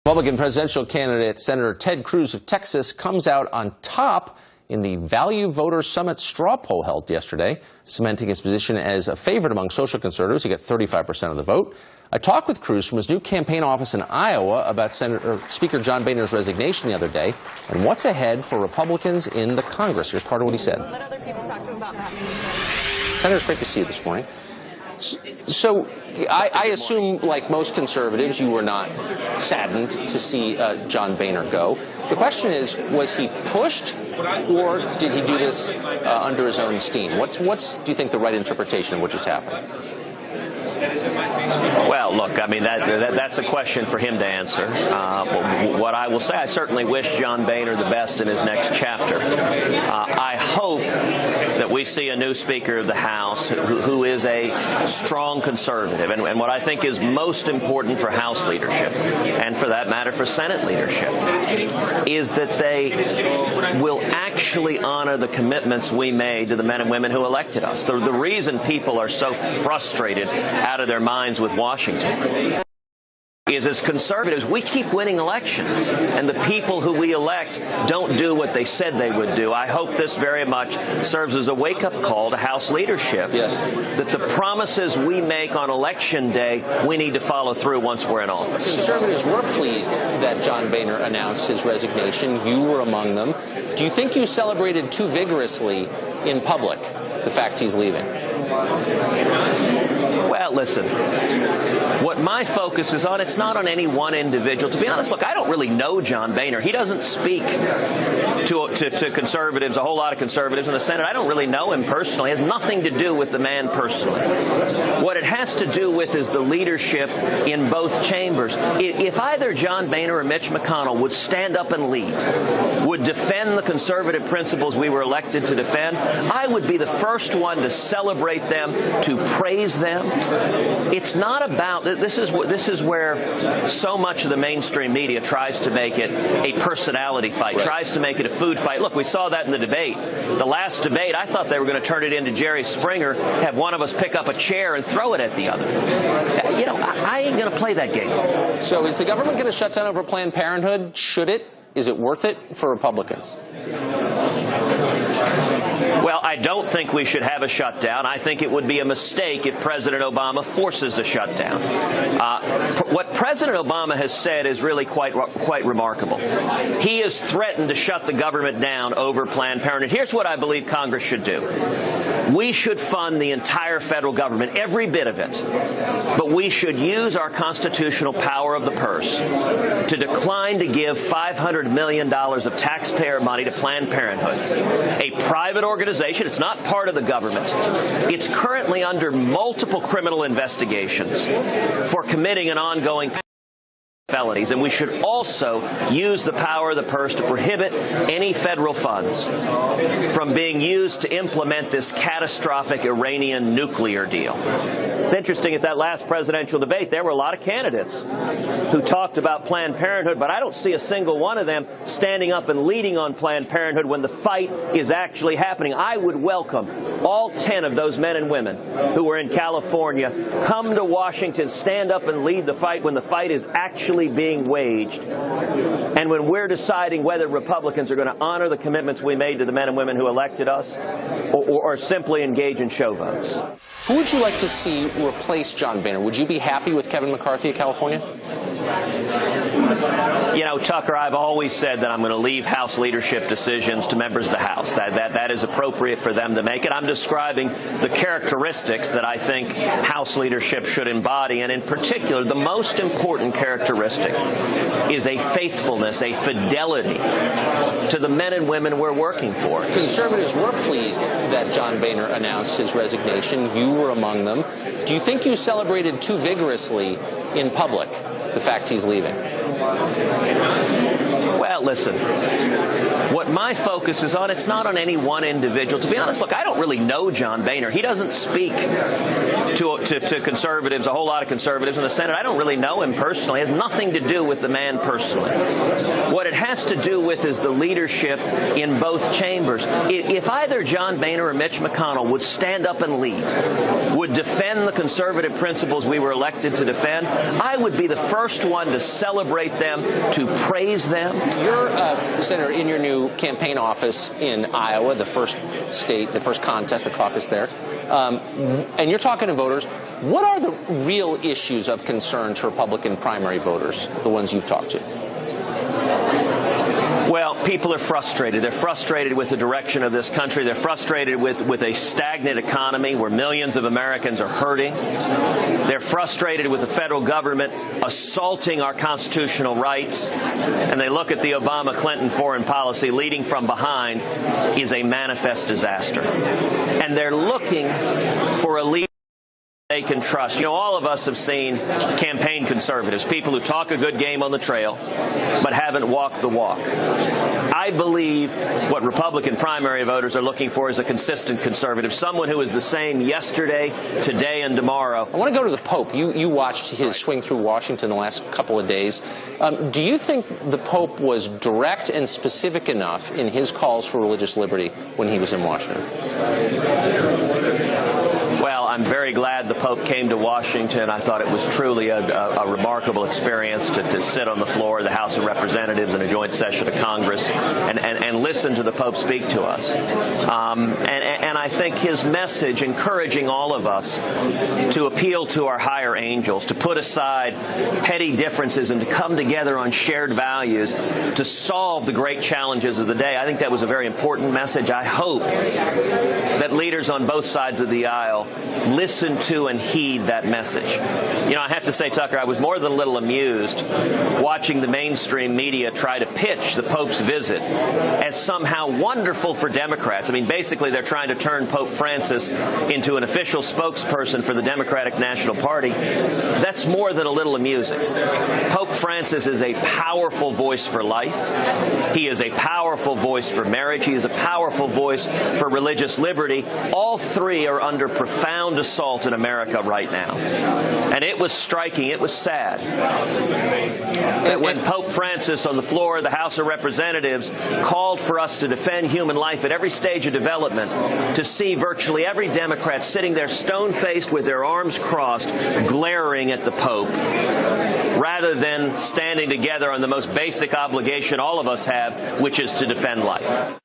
Republican presidential candidate Senator Ted Cruz of Texas comes out on top in the Value Voter Summit straw poll held yesterday, cementing his position as a favorite among social conservatives. He got 35% of the vote. I talked with Cruz from his new campaign office in Iowa about Speaker John Boehner's resignation the other day and what's ahead for Republicans in the Congress. Here's part of what he said. Let other people talk to him about that. Senator, it's great to see you this morning. So I assume, like most conservatives, you were not saddened to see John Boehner go. The question is, was he pushed, or did he do this under his own steam? What's do you think the right interpretation of what just happened? Well, look, I mean, that's a question for him to answer. What I will say, I certainly wish John Boehner the best in his next chapter. I hope that we see a new Speaker of the House who is a strong conservative. And what I think is most important for House leadership, and for that matter for Senate leadership, is that they will actually honor the commitments we made to the men and women who elected us. The reason people are so frustrated out of their minds with Washington is, as conservatives, we keep winning elections, and the people who we elect don't do what they said they would do. I hope this very much serves as a wake-up call to House leadership, yes, that the promises we make on Election Day, we need to follow through once we're in office. Conservatives were pleased that John Boehner announced his resignation. You were among them. Do you think you celebrated too vigorously in public the fact he's leaving? Well, listen, what my focus is on, it's not on any one individual. To be honest, look, I don't really know John Boehner. He doesn't speak to conservatives, a whole lot of conservatives in the Senate. I don't really know him personally. It has nothing to do with the man personally. What it has to do with is the leadership in both chambers. If either John Boehner or Mitch McConnell would stand up and lead, would defend the conservative principles we were elected to defend, I would be the first one to celebrate them, to praise them. It's not about, this is where so much of the mainstream media tries to make it a personality fight, right, tries to make it a food fight. Look, we saw that in the debate. The last debate, I thought they were going to turn it into Jerry Springer, have one of us pick up a chair and throw it at the other. You know, I ain't going to play that game. So is the government going to shut down over Planned Parenthood? Should it? Is it worth it for Republicans? Well, I don't think we should have a shutdown. I think it would be a mistake if President Obama forces a shutdown. What President Obama has said is really quite remarkable. He has threatened to shut the government down over Planned Parenthood. Here's what I believe Congress should do. We should fund the entire federal government, every bit of it. But we should use our constitutional power of the purse to decline to give $500 million of taxpayer money to Planned Parenthood, a private organization. It's not part of the government. It's currently under multiple criminal investigations for committing an ongoing felonies, and we should also use the power of the purse to prohibit any federal funds from being used to implement this catastrophic Iranian nuclear deal. It's interesting, at that last presidential debate, there were a lot of candidates who talked about Planned Parenthood, but I don't see a single one of them standing up and leading on Planned Parenthood when the fight is actually happening. I would welcome all 10 of those men and women who were in California come to Washington, stand up and lead the fight when the fight is actually being waged, and when we're deciding whether Republicans are going to honor the commitments we made to the men and women who elected us, or simply engage in show votes. Who would you like to see replace John Boehner? Would you be happy with Kevin McCarthy of California? You know, Tucker, I've always said that I'm going to leave House leadership decisions to members of the House. That is appropriate for them to make it. I'm describing the characteristics that I think House leadership should embody, and in particular, the most important characteristic is a faithfulness, a fidelity to the men and women we're working for. Conservatives were pleased that John Boehner announced his resignation. You were among them. Do you think you celebrated too vigorously in public the fact he's leaving? Well, listen, what my focus is on, it's not on any one individual. To be honest, look, I don't really know John Boehner. He doesn't speak to conservatives, a whole lot of conservatives in the Senate. I don't really know him personally. It has nothing to do with the man personally. What it has to do with is the leadership in both chambers. If either John Boehner or Mitch McConnell would stand up and lead, would defend the conservative principles we were elected to defend, I would be the first one to celebrate them, to praise them. You're, Senator, in your new campaign office in Iowa, the first state, the first contest, the caucus there, and you're talking to voters. What are the real issues of concern to Republican primary voters, the ones you've talked to? Well, people are frustrated. They're frustrated with the direction of this country. They're frustrated with a stagnant economy where millions of Americans are hurting. They're frustrated with the federal government assaulting our constitutional rights. And they look at the Obama-Clinton foreign policy leading from behind is a manifest disaster. And they're looking for a leader they can trust. You know, all of us have seen campaign conservatives, people who talk a good game on the trail, but haven't walked the walk. I believe what Republican primary voters are looking for is a consistent conservative, someone who is the same yesterday, today, and tomorrow. I want to go to the Pope. You watched his swing through Washington the last couple of days. Do you think the Pope was direct and specific enough in his calls for religious liberty when he was in Washington? Well, I'm very glad the Pope came to Washington. I thought it was truly a remarkable experience to sit on the floor of the House of Representatives in a joint session of Congress and listen to the Pope speak to us. And I think his message encouraging all of us to appeal to our higher angels, to put aside petty differences and to come together on shared values to solve the great challenges of the day. I think that was a very important message. I hope that leaders on both sides of the aisle listen to and heed that message. You know, I have to say, Tucker, I was more than a little amused watching the mainstream media try to pitch the Pope's visit as somehow wonderful for Democrats. I mean, basically, they're trying to turn Pope Francis into an official spokesperson for the Democratic National Party. That's more than a little amusing. Pope Francis is a powerful voice for life. He is a powerful voice for marriage. He is a powerful voice for religious liberty. All three are under profound assault in America right now. And it was striking, it was sad that when Pope Francis on the floor of the House of Representatives called for us to defend human life at every stage of development, to see virtually every Democrat sitting there stone-faced with their arms crossed, glaring at the Pope, rather than standing together on the most basic obligation all of us have, which is to defend life.